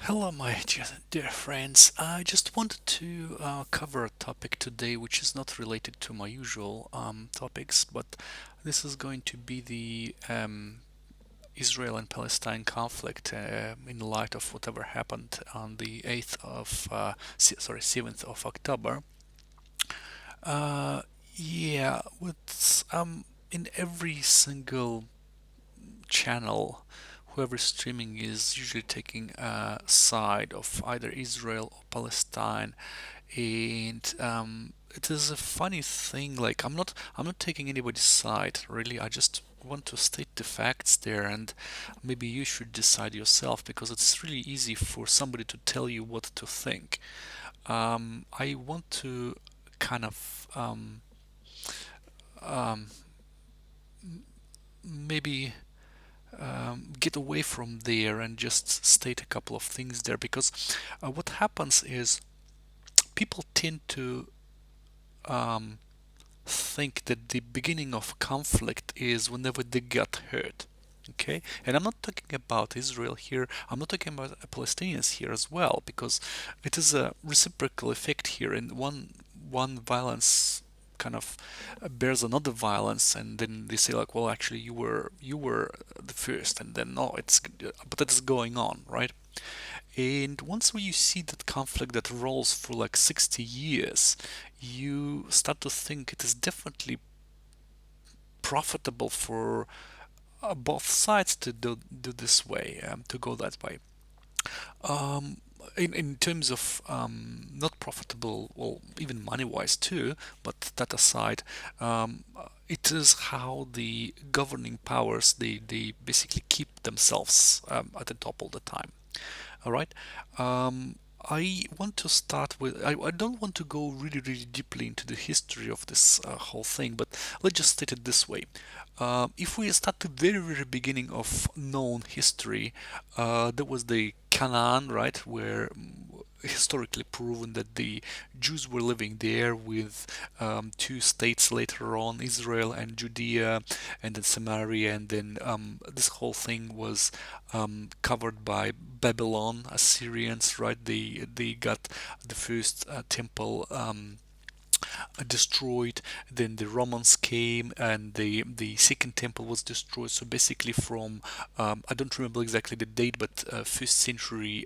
Hello, my dear friends. I just wanted to cover a topic today which is not related to my usual topics, but this is going to be the Israel and Palestine conflict in light of whatever happened on the 8th of, 7th of October. Uh, yeah, with in every single channel, whoever's streaming is usually taking a side of either Israel or Palestine, and it is a funny thing. Like I'm not taking anybody's side really. I just want to state the facts there, and maybe you should decide yourself because it's really easy for somebody to tell you what to think. I want to kind of um, maybe get away from there and just state a couple of things there because what happens is people tend to um, think that the beginning of conflict is whenever they get hurt. Okay, and I'm not talking about Israel here. I'm not talking about Palestinians here as well, because it is a reciprocal effect here, and one violence kind of bears another violence, and then they say like, well, actually, you were the first, and then no, but that is going on, right? And once you see that conflict that rolls for like 60 years, you start to think it is definitely profitable for both sides to do this way, to go that way. Um, in terms of not profitable, well, even money wise too, but that aside, it is how the governing powers they basically keep themselves at the top all the time. All right. Um, I want to start with. I don't want to go really deeply into the history of this whole thing, but let's just state it this way. If we start the very beginning of known history, there was the Canaan, right, where historically proven that the Jews were living there with two states later on, Israel and Judea, and then Samaria, and then this whole thing was covered by Babylon, Assyrians, right? They got the first temple destroyed. Then the Romans came, and the second temple was destroyed. So basically, from I don't remember exactly the date, but first century.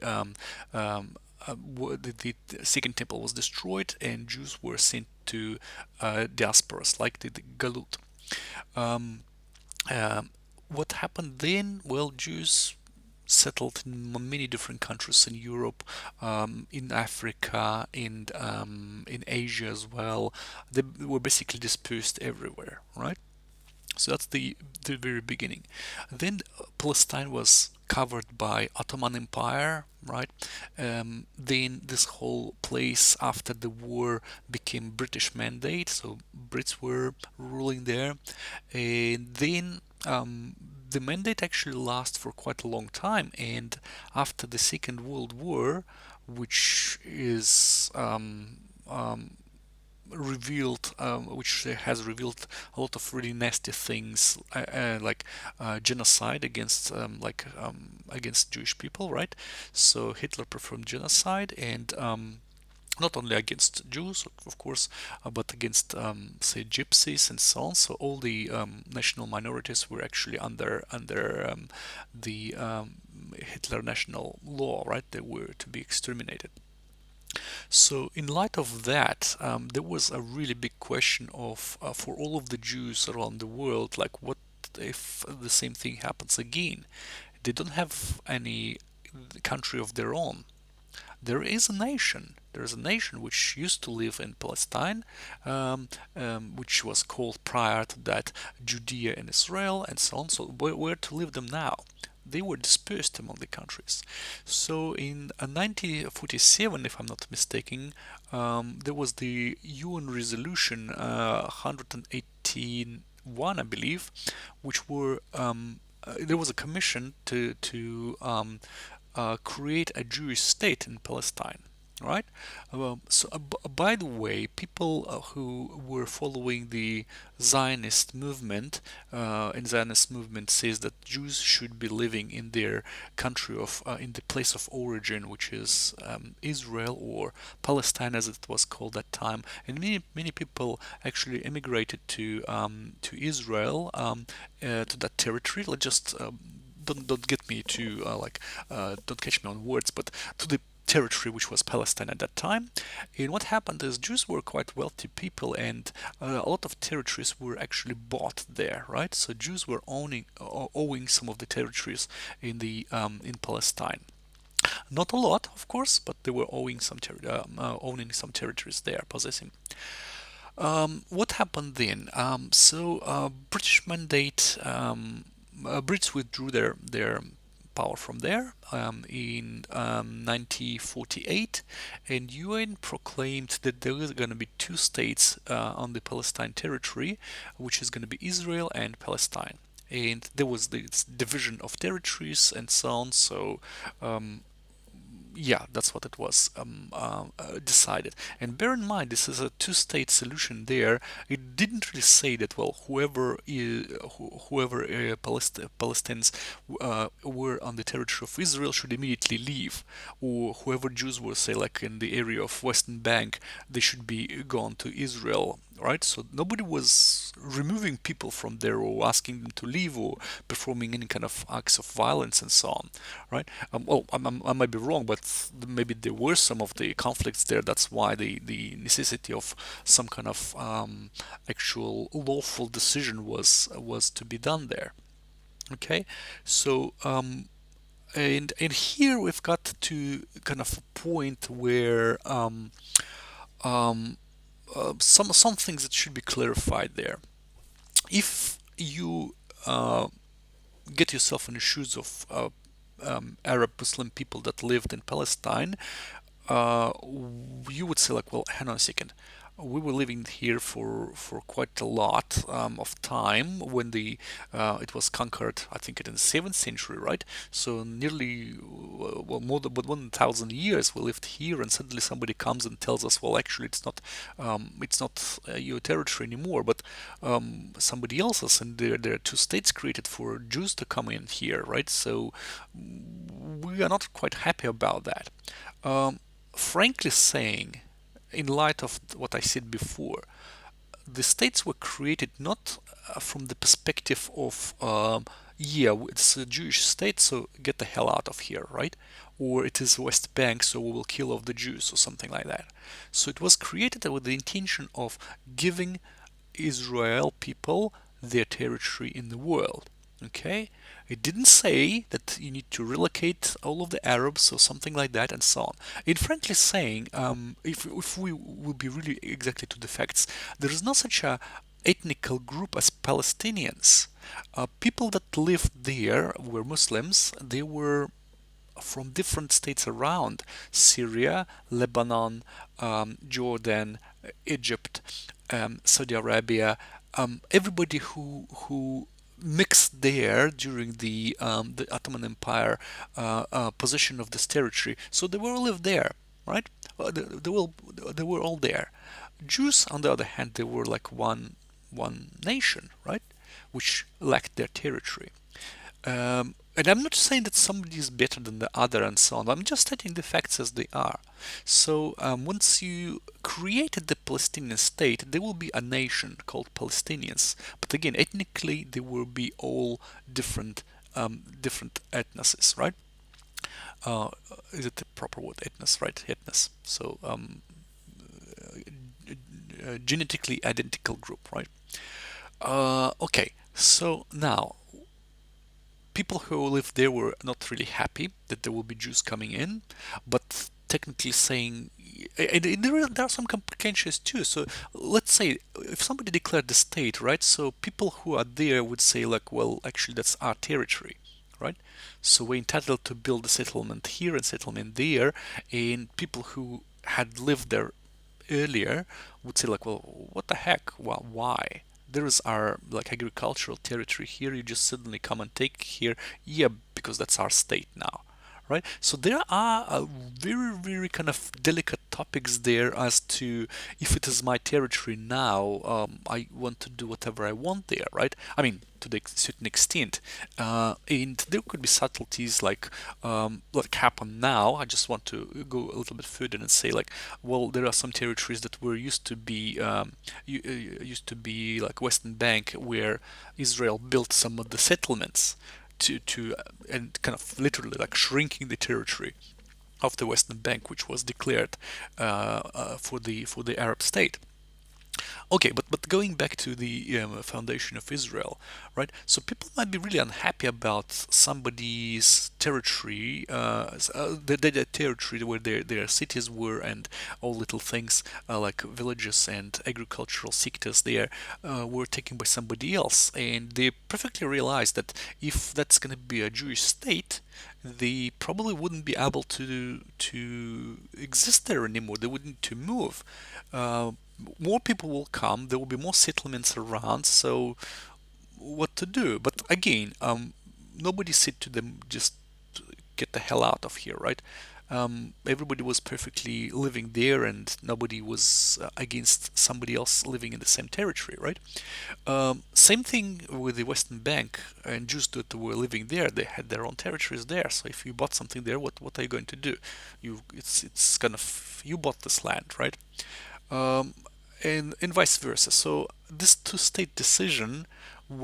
The second temple was destroyed, and Jews were sent to diasporas, like the Galut. Um, um, what happened then? Well, Jews settled in many different countries in Europe, in Africa, in Asia as well. They were basically dispersed everywhere, right? So that's the very beginning. Then Palestine was covered by Ottoman Empire, right? Then this whole place after the war became British mandate, so Brits were ruling there, and then the mandate actually lasted for quite a long time. And after the Second World War, which is revealed, which has revealed a lot of really nasty things, like genocide against against Jewish people, right? So Hitler performed genocide, and not only against Jews, of course, but against, say, Gypsies and so on. So all the national minorities were actually under the Hitler national law, right? They were to be exterminated. So, in light of that, there was a really big question of for all of the Jews around the world, like, what if the same thing happens again? They don't have any country of their own. There is a nation. There is a nation which used to live in Palestine, which was called prior to that Judea and Israel and so on. So where to live them now? They were dispersed among the countries. So in 1947, if I'm not mistaken, there was the UN resolution 181, I believe, which were there was a commission to create a Jewish state in Palestine. right? By the way, people who were following the Zionist movement, and Zionist movement says that Jews should be living in their country of, in the place of origin, which is Israel or Palestine, as it was called that time. And many people actually emigrated to Israel, to that territory. Let's just don't get me to don't catch me on words, but to the territory which was Palestine at that time. And what happened is Jews were quite wealthy people, and a lot of territories were actually bought there, right? So Jews were owing some of the territories in Palestine. Not a lot, of course, but they were owning some territories there, possessing. What happened then? British mandate. Brits withdrew their power from there in 1948, and UN proclaimed that there is going to be two states on the Palestine territory, which is going to be Israel and Palestine. And there was this division of territories and so on. So yeah, that's what it was decided. And bear in mind, this is a two-state solution. There, it didn't really say that well, whoever Palestinians were on the territory of Israel should immediately leave, or whoever Jews were, say, like in the area of Western Bank, they should be gone to Israel. Right, so nobody was removing people from there or asking them to leave or performing any kind of acts of violence and so on, right? I might be wrong, but maybe there were some of the conflicts there. That's why the necessity of some kind of actual lawful decision was to be done there. Okay, so and here we've got to kind of a point where um, some things that should be clarified there. If you get yourself in the shoes of Arab Muslim people that lived in Palestine, uh, you would say like, well, hang on a second. We were living here for quite a lot of time when the it was conquered. I think in the 7th century, right? So nearly well more than 1,000 years we lived here, and suddenly somebody comes and tells us, well, actually it's not your territory anymore, but somebody else's, and there are two states created for Jews to come in here, right? So we are not quite happy about that. Um, Frankly saying, in light of what I said before, the states were created not from the perspective of, yeah, it's a Jewish state, so get the hell out of here, right? Or it is West Bank, so we will kill off the Jews, or something like that. So it was created with the intention of giving Israel people their territory in the world. Okay? It didn't say that you need to relocate all of the Arabs or something like that and so on. In frankly saying, if we will be really exactly to the facts, there is not such a ethnical group as Palestinians. People that lived there were Muslims. They were from different states around Syria, Lebanon, Jordan, Egypt, Saudi Arabia. Everybody who mixed there during the Ottoman Empire possession of this territory. So they were all lived there, right? They were all there. Jews, on the other hand, they were like one nation, right? Which lacked their territory. And I'm not saying that somebody is better than the other and so on. I'm just stating the facts as they are. So once you created the Palestinian state, there will be a nation called Palestinians. But again, ethnically, they will be all different ethnoses, right? Uh, is it the proper word, ethnos, right? Ethnos. So genetically identical group, right? Okay. So now people who live there were not really happy that there will be Jews coming in, but technically saying, and there are some complications too. So let's say if somebody declared the state, right? So people who are there would say like, well, actually that's our territory, right? So we're entitled to build a settlement here and settlement there, and people who had lived there earlier would say like, well, what the heck? Well, why? There is our like agricultural territory here. You just suddenly come and take here, yeah, because that's our state now, right? So there are very, very kind of delicate topics there as to if it is my territory now, I want to do whatever I want there, right? I mean, to the certain extent, and there could be subtleties like happen now. I just want to go a little bit further and say like, well, there are some territories that were used to be like Western Bank, where Israel built some of the settlements to and kind of literally like shrinking the territory of the Western Bank, which was declared for the Arab state. Okay, but going back to the foundation of Israel, right? So people might be really unhappy about somebody's territory, the territory where their cities were, and all little things like villages and agricultural sectors there were taken by somebody else, and they perfectly realize that if that's going to be a Jewish state, they probably wouldn't be able to exist there anymore. They would need to move. Uh, More people will come. There will be more settlements around. So what to do? But again, nobody said to them just get the hell out of here, right? Everybody was perfectly living there, and nobody was against somebody else living in the same territory, right? Same thing with the Western Bank and Jews that were living there. They had their own territories there. So if you bought something there, what are you going to do? It's kind of you bought this land, right? Um, and vice versa. So this two-state decision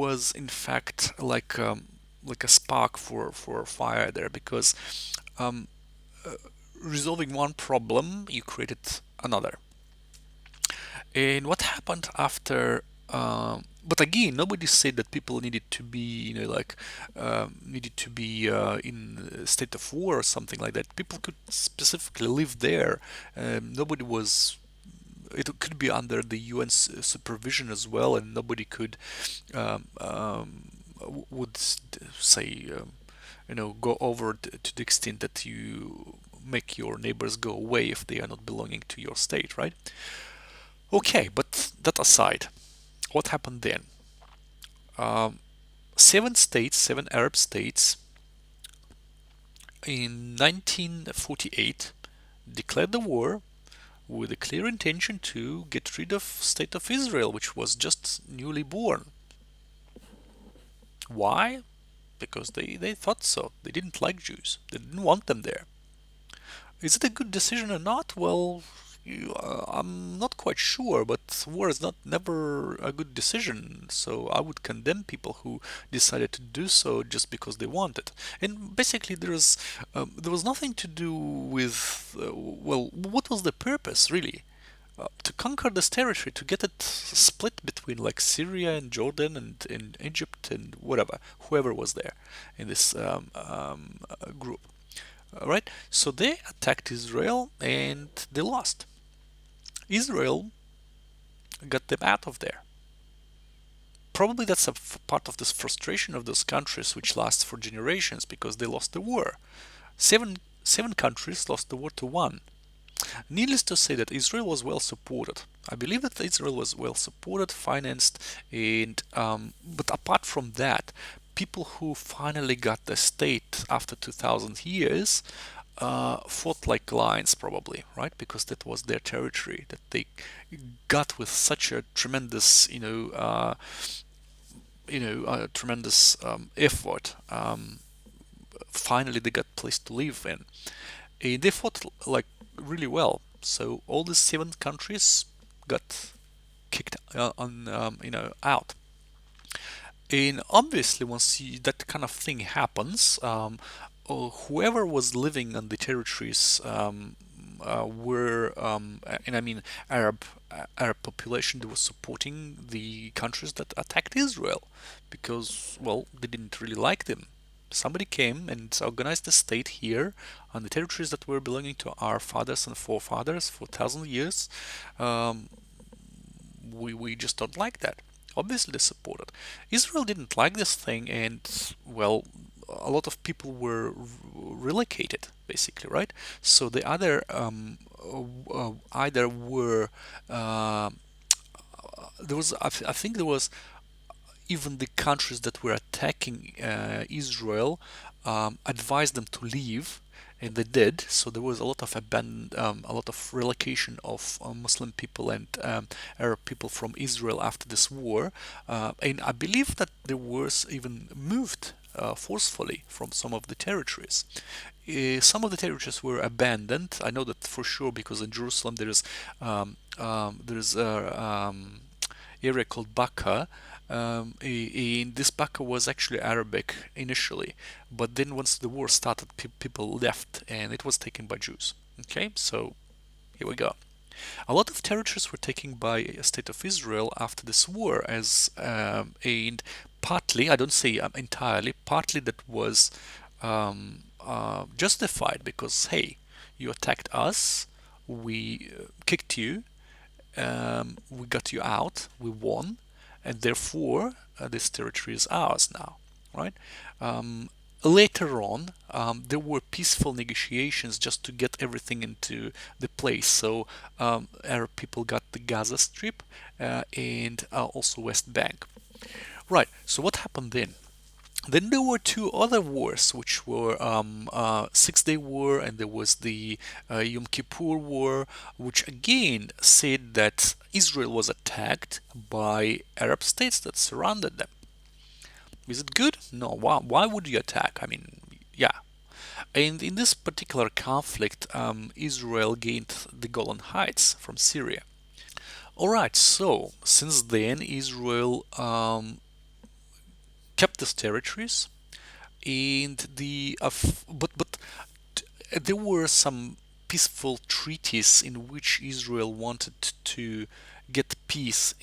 was in fact like a spark for a fire there, because um, resolving one problem, you created another. And what happened after? But again, nobody said that people needed to be, needed to be in a state of war or something like that. People could specifically live there. Nobody was. It could be under the UN's supervision as well, and nobody could would say go over to the extent that you make your neighbors go away if they are not belonging to your state, right? Okay, but that aside, what happened then? Um, seven Arab states in 1948 declared the war with a clear intention to get rid of State of Israel, which was just newly born. Why? Because they thought so. They didn't like Jews. They didn't want them there. Is it a good decision or not? Well, I'm not quite sure, but war is not never a good decision. So I would condemn people who decided to do so just because they want it. And basically, there was nothing to do with well, what was the purpose really? To conquer this territory, to get it split between like Syria and Jordan and Egypt and whatever, whoever was there in this group. All right, so they attacked Israel and they lost. Israel got them out of there. Probably that's a part of this frustration of those countries, which lasts for generations because they lost the war. Seven countries lost the war to one. Needless to say that Israel was well supported. I believe that Israel was well supported, financed, and but apart from that, people who finally got the state after 2,000 years fought like lions, probably, right? Because that was their territory that they got with such a tremendous, tremendous effort. Finally, they got a place to live in. And they fought like really well. So all the seven countries got kicked out. And obviously, once that kind of thing happens, whoever was living on the territories were, and I mean Arab population that was supporting the countries that attacked Israel, because well, they didn't really like them. Somebody came and organized a state here on the territories that were belonging to our fathers and forefathers for 1,000 years. Um, we just don't like that. Obviously, they supported. Israel didn't like this thing, and well, a lot of people were relocated, basically, right? So the other either were there was I think there was even the countries that were attacking Israel advised them to leave, and they did. So there was a lot of a lot of relocation of Muslim people and Arab people from Israel after this war, and I believe that there was even moved forcefully from some of the territories. Some of the territories were abandoned. I know that for sure because in Jerusalem there's area called Baka. And this Baka was actually Arabic initially, but then once the war started, people left, and it was taken by Jews. Okay, so here we go. A lot of territories were taken by a state of Israel after this war, as and partly, I don't say entirely, partly that was justified because hey, you attacked us, we kicked you, we got you out, we won, and therefore this territory is ours now, right? Um, Later on, there were peaceful negotiations just to get everything into the place. So Arab people got the Gaza Strip and also West Bank. Right. So what happened then? Then there were two other wars, which were Six-Day War, and there was the Yom Kippur War, which again said that Israel was attacked by Arab states that surrounded them. Is it good? No. Why would you attack? I mean, yeah. And in this particular conflict, Israel gained the Golan Heights from Syria. All right. So since then, Israel kept these territories, and there were some peaceful treaties in which Israel wanted to get peace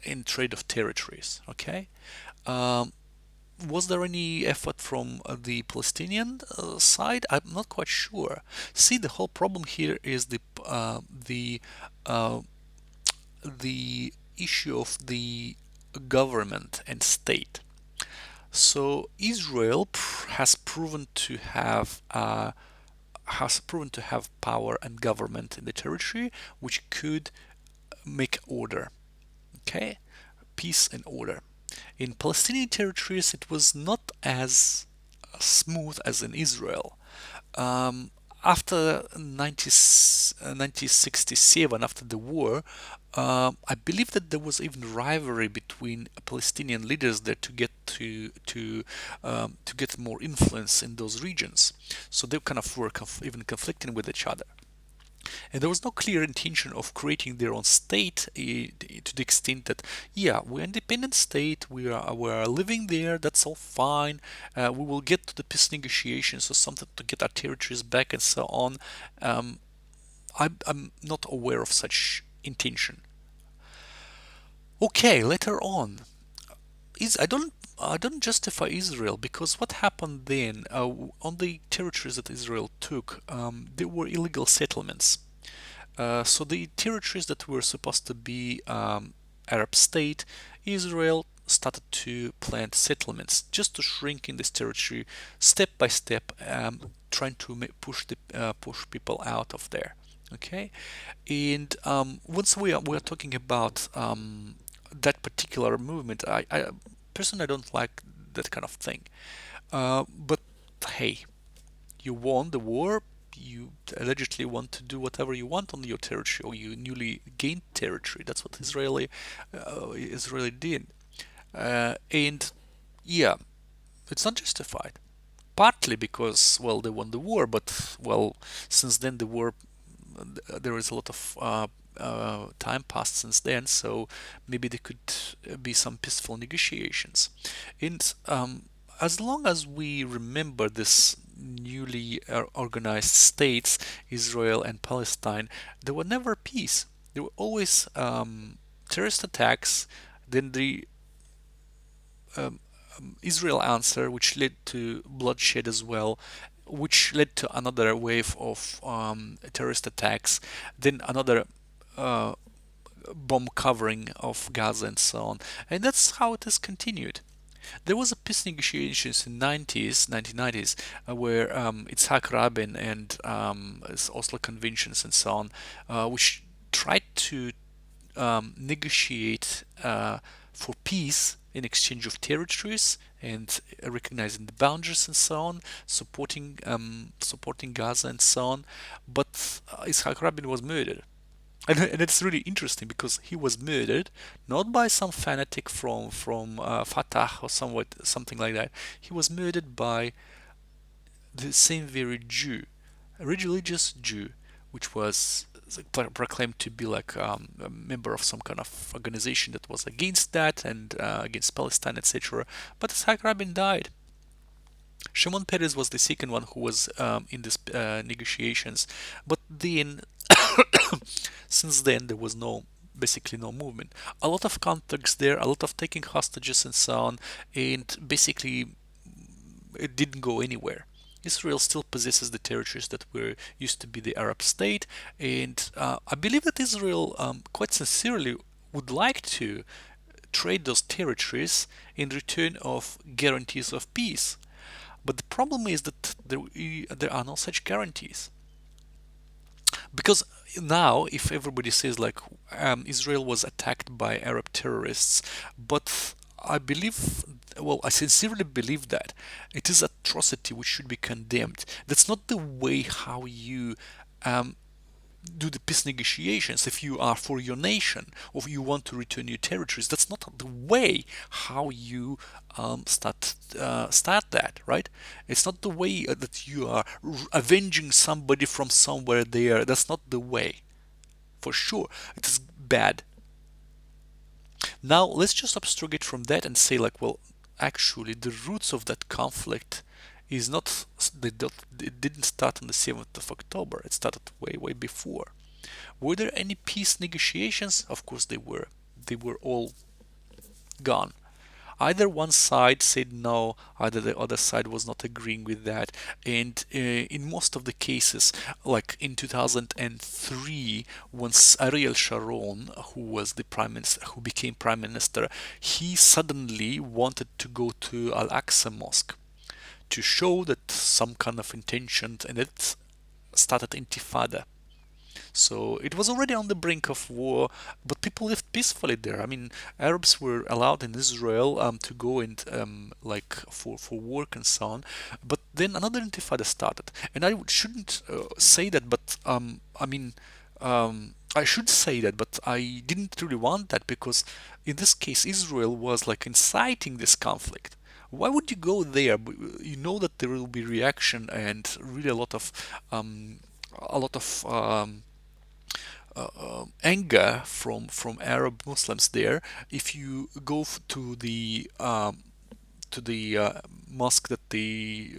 in trade of territories. Okay, um, was there any effort from the Palestinian side? I'm not quite sure. See, the whole problem here is uh, the issue of the government and state. So Israel has proven to have power and government in the territory, which could make order. Okay, peace and order. In Palestinian territories, it was not as smooth as in Israel. Um, After 1967, after the war, I believe that there was even rivalry between Palestinian leaders there to get more influence in those regions. So they kind of were even conflicting with each other. And there was no clear intention of creating their own state to the extent that, yeah, we're an independent state, we are living there, that's all fine. We will get to the peace negotiations or something to get our territories back and so on. Um, I'm not aware of such intention. Okay, later on, is I don't justify Israel because what happened then on the territories that Israel took, there were illegal settlements. So the territories that were supposed to be Arab state, Israel started to plant settlements just to shrink in this territory step by step, trying to push people out of there. Okay, and once we are talking about that particular movement, I personally I don't like that kind of thing. But hey, you won the war, you allegedly want to do whatever you want on your territory, or you newly gained territory. That's what Israeli did, and yeah, it's not justified. Partly because well they won the war, but well since then the war there is a lot of time passed since then, so maybe there could be some peaceful negotiations. And as long as we remember this newly organized states, Israel and Palestine, there were never peace. There were always terrorist attacks, then the um, Israel answer, which led to bloodshed as well, which led to another wave of terrorist attacks, then another uh, bomb covering of Gaza and so on. And that's how it has continued. There was a peace negotiations in 1990s, where Itzhak Rabin and Oslo conventions and so on, which tried to negotiate for peace in exchange of territories and recognizing the boundaries and so on, supporting Gaza and so on. But Ishaq Rabin was murdered. And it's really interesting because he was murdered not by some fanatic from Fatah or something like that. He was murdered by the same very Jew, a religious Jew, which was proclaimed to be like a member of some kind of organization that was against that and against Palestine, etc. But Isaac Rabin died. Shimon Peres was the second one who was in these negotiations, but then since then there was basically no movement. A lot of conflicts there, a lot of taking hostages and so on, and basically it didn't go anywhere. Israel still possesses the territories that were used to be the Arab state, and I believe that Israel quite sincerely would like to trade those territories in return of guarantees of peace. But the problem is that there are no such guarantees. Because now, if everybody says like Israel was attacked by Arab terrorists, but I believe, well, I sincerely believe that it is atrocity which should be condemned. That's not the way how you um, do the peace negotiations. If you are for your nation or you want to return your territories, that's not the way how you start that, right? It's not the way that you are avenging somebody from somewhere there. That's not the way. For sure, it is bad. Now let's just abstract from that and say like, well, actually the roots of that conflict is not it didn't start on the 7th of October. It started way before. Were there any peace negotiations? Of course they were. They were all gone. Either one side said no, either the other side was not agreeing with that. And in most of the cases, like in 2003, when Ariel Sharon, who was the prime minister, who became prime minister, he suddenly wanted to go to Al-Aqsa Mosque to show that some kind of intention, and it started intifada. So it was already on the brink of war, but people lived peacefully there. I mean, Arabs were allowed in Israel to go and like for work and so on. But then another intifada started, and I shouldn't say that, but I mean. I should say that, but I didn't really want that because in this case Israel was like inciting this conflict. Why would you go there? You know that there will be reaction and really a lot of anger from Arab Muslims there. If you go to the mosque that they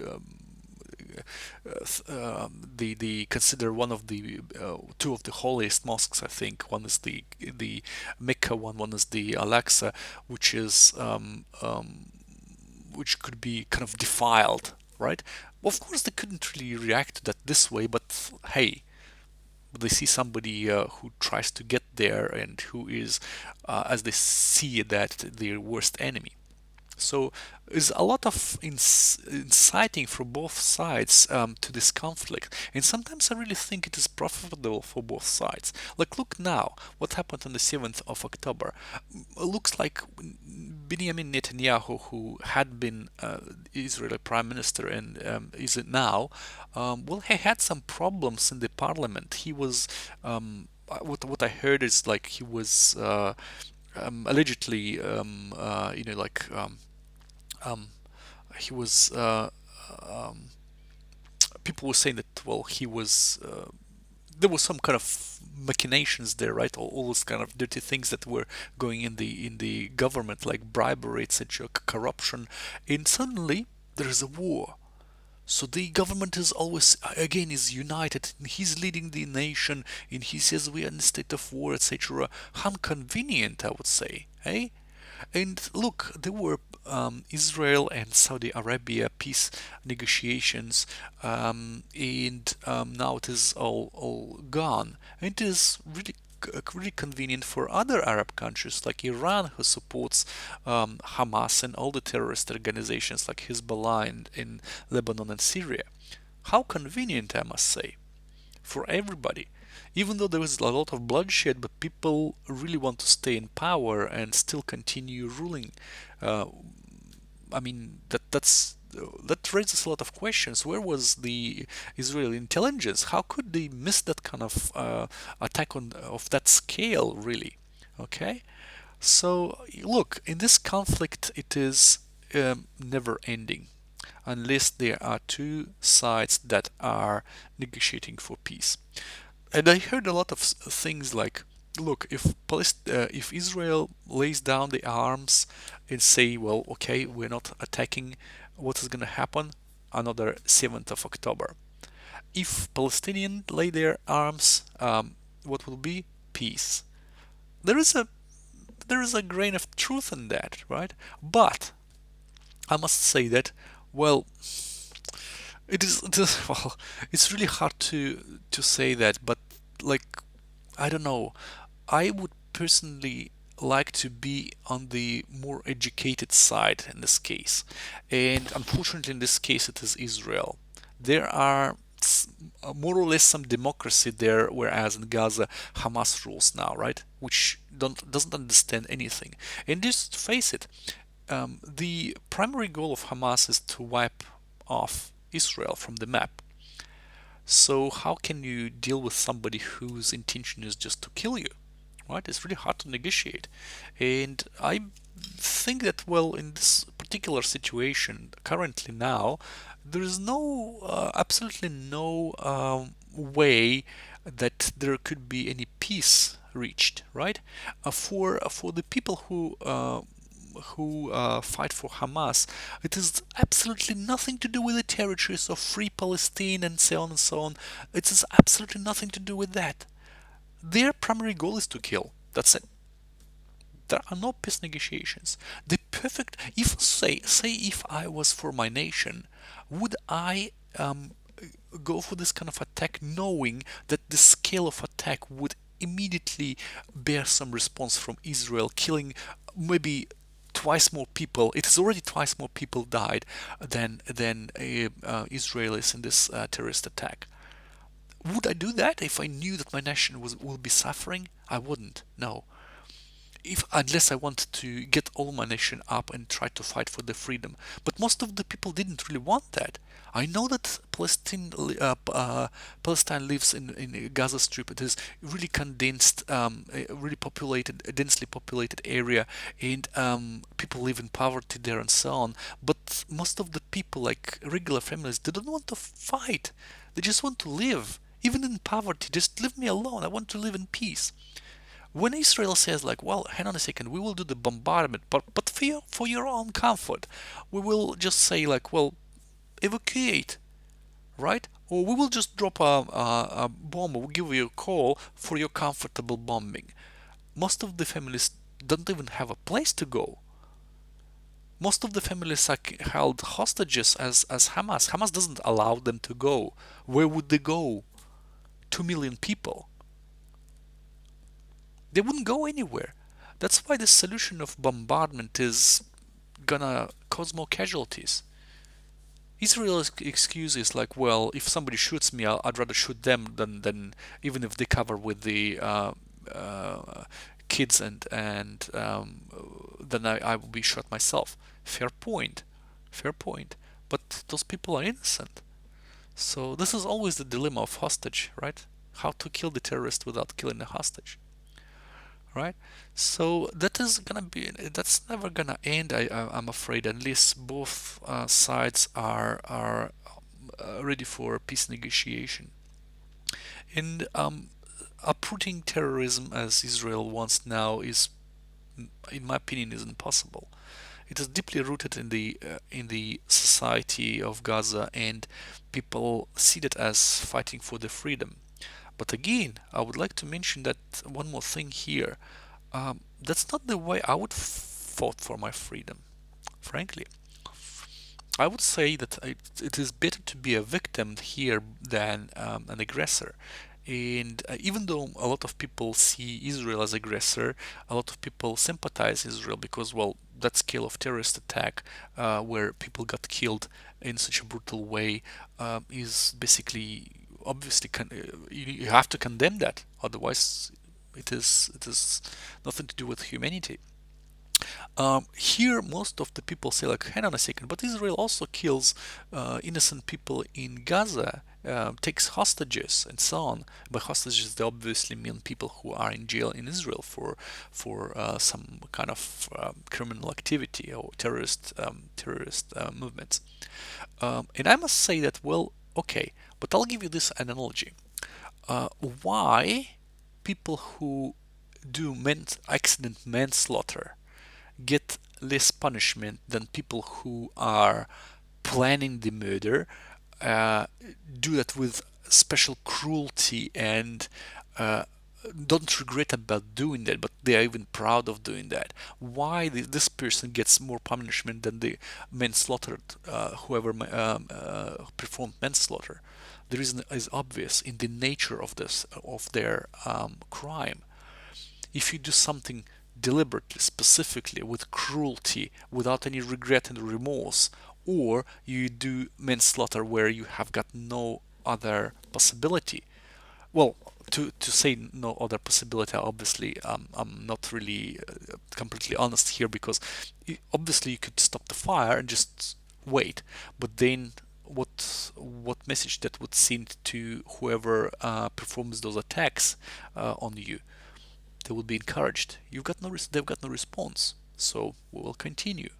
consider one of the two of the holiest mosques. I think one is the Mecca one is the Al-Aqsa, which is which could be kind of defiled, right? Of course, they couldn't really react to that this way, but hey, they see somebody who tries to get there and who is, as they see that, their worst enemy. So there's a lot of inciting from both sides to this conflict, and sometimes I really think it is profitable for both sides. Like, look now, what happened on the 7th of October. Looks like Benjamin Netanyahu, who had been Israeli prime minister and is it now, well, he had some problems in the parliament. He was what I heard is like he was allegedly um, he was people were saying that, well, he was there was some kind of machinations there, right? All those kind of dirty things that were going in the government, like bribery, etc., corruption, and suddenly there is a war. So the government is always, again, is united. He's leading the nation, and he says we are in a state of war, etc. How convenient, I would say, eh? And look, there were Israel and Saudi Arabia peace negotiations, and now it is all gone. And it is really convenient for other Arab countries like Iran, who supports Hamas and all the terrorist organizations like Hezbollah in Lebanon and Syria. How convenient, I must say, for everybody. Even though there was a lot of bloodshed, but people really want to stay in power and still continue ruling. Uh, I mean, that raises a lot of questions. Where was the Israeli intelligence? How could they miss that kind of attack on of that scale, really? Okay, so look, in this conflict, it is never ending unless there are two sides that are negotiating for peace. And I heard a lot of things like, look, if Israel lays down the arms and say, well, okay, we're not attacking, what is going to happen? Another 7th of October. If Palestinians lay their arms, what will be? Peace. There is a there is a grain of truth in that, right? But I must say that, well, it is well, it's really hard to say that, but like, I don't know. I would personally like to be on the more educated side in this case. And unfortunately, in this case, it is Israel. There are more or less some democracy there, whereas in Gaza, Hamas rules now, right? Which doesn't understand anything. And just face it, the primary goal of Hamas is to wipe off Israel from the map. So how can you deal with somebody whose intention is just to kill you? Right? It's really hard to negotiate. And I think that, well, in this particular situation, currently now, there is absolutely no way that there could be any peace reached, right? For the people who fight for Hamas, it is absolutely nothing to do with the territories of Free Palestine and so on and so on. It has absolutely nothing to do with that. Their primary goal is to kill. That's it. There are no peace negotiations. The perfect, if say if I was for my nation, would I go for this kind of attack knowing that the scale of attack would immediately bear some response from Israel, killing maybe twice more people. It is already twice more people died than Israelis in this terrorist attack. Would I do that if I knew that my nation will be suffering? I wouldn't. No. If Unless I want to get all my nation up and try to fight for the freedom. But most of the people didn't really want that. I know that Palestine lives in Gaza Strip. It is really condensed, really populated, a densely populated area, and people live in poverty there and so on. But most of the people, like regular families, they don't want to fight. They just want to live, even in poverty. Just leave me alone. I want to live in peace. When Israel says, like, well, hang on a second, we will do the bombardment, but for your own comfort, we will just say, like, well, evacuate, right? Or we will just drop a bomb, or we'll give you a call for your comfortable bombing. Most of the families don't even have a place to go. Most of the families are held hostages as Hamas. Hamas doesn't allow them to go. Where would they go? 2 million people. They wouldn't go anywhere. That's why the solution of bombardment is gonna cause more casualties. Israel's excuse is like, well, if somebody shoots me, I'd rather shoot them than even if they cover with the kids and then I will be shot myself. Fair point, fair point. But those people are innocent. So this is always the dilemma of hostage, right? How to kill the terrorist without killing the hostage, right? So that's never gonna end. I'm afraid, unless both sides are ready for peace negotiation. And uprooting terrorism as Israel wants now is, in my opinion, is impossible. It is deeply rooted in the society of Gaza, and people see that as fighting for their freedom. But again, I would like to mention that one more thing here. That's not the way I would fought for my freedom. Frankly, I would say that it is better to be a victim here than an aggressor. And even though a lot of people see Israel as aggressor, a lot of people sympathize Israel because, well, that scale of terrorist attack where people got killed in such a brutal way is basically obviously you have to condemn that. Otherwise, it is nothing to do with humanity. Here, most of the people say, like, hang on a second, but Israel also kills innocent people in Gaza, takes hostages, and so on. By hostages, they obviously mean people who are in jail in Israel for some kind of criminal activity or terrorist movements. And I must say that, well, okay, but I'll give you this analogy. Why people who do accident manslaughter get less punishment than people who are planning the murder, uh, do that with special cruelty and uh, don't regret about doing that, but they are even proud of doing that. Why this person gets more punishment than the manslaughter, whoever performed manslaughter? The reason is obvious in the nature of this of their crime. If you do something deliberately, specifically, with cruelty, without any regret and remorse, or you do manslaughter where you have got no other possibility. Well, to say no other possibility, obviously, I'm not really completely honest here because obviously you could stop the fire and just wait, but then what message that would send to whoever performs those attacks on you? They will be encouraged. They've got no response. So we will continue.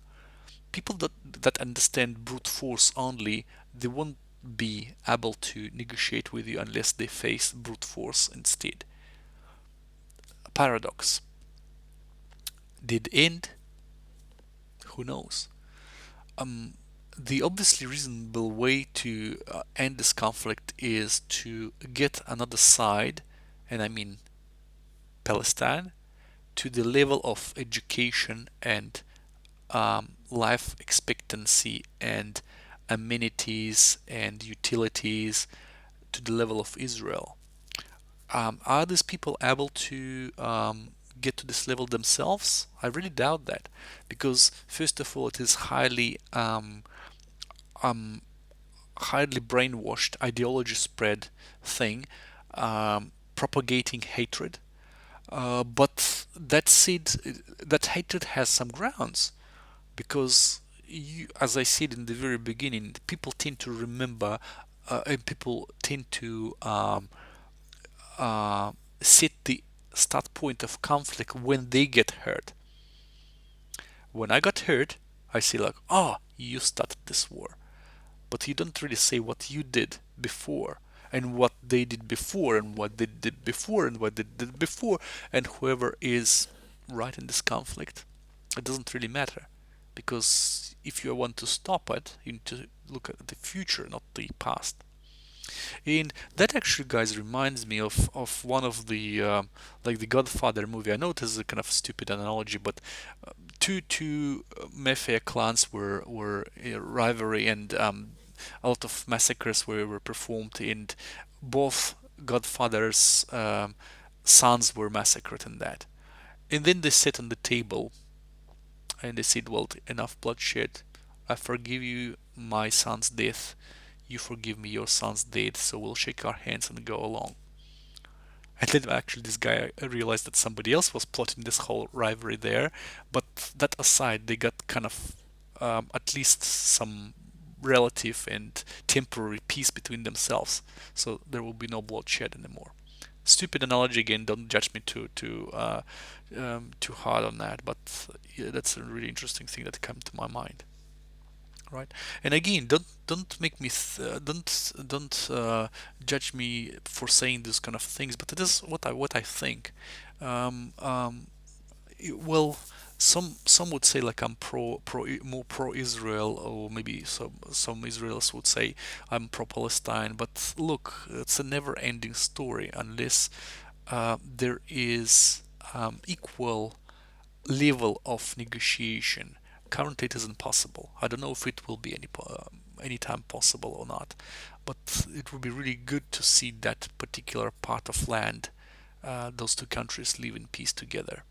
People that understand brute force only, they won't be able to negotiate with you unless they face brute force instead. A paradox. Did it end? Who knows? Um, the obviously reasonable way to end this conflict is to get another side, and I mean Palestine, to the level of education and life expectancy and amenities and utilities to the level of Israel. Are these people able to get to this level themselves? I really doubt that, because first of all, it is um, highly brainwashed, ideology spread thing, propagating hatred. But that said, that hatred has some grounds because as I said in the very beginning, people tend to remember, and people tend to uh, set the start point of conflict when they get hurt. When I got hurt, I say like, "Oh, you started this war," but you don't really say what you did before. And what they did before, and what they did before, and what they did before, and whoever is right in this conflict, it doesn't really matter, because if you want to stop it, you need to look at the future, not the past. And that actually, guys, reminds me of one of the like the Godfather movie. I know it is a kind of stupid analogy, but two mafia clans were rivalry, and a lot of massacres were performed, and both Godfather's sons were massacred in that. And then they sat on the table and they said, "Well, enough bloodshed. I forgive you my son's death. You forgive me your son's death. So we'll shake our hands and go along." And then actually, this guy realized that somebody else was plotting this whole rivalry there. But that aside, they got kind of at least some relative and temporary peace between themselves. So there will be no bloodshed anymore. Stupid analogy again. Don't judge me too hard on that. But yeah, that's a really interesting thing that came to my mind. Right. And again, don't make me don't judge me for saying these kind of things, but it is what I think. um, um, well, some would say like I'm more pro Israel, or maybe some Israelis would say I'm pro Palestine. But look, it's a never ending story unless there is equal level of negotiation. Currently, it isn't possible. I don't know if it will be any time possible or not, but it would be really good to see that particular part of land, those two countries live in peace together.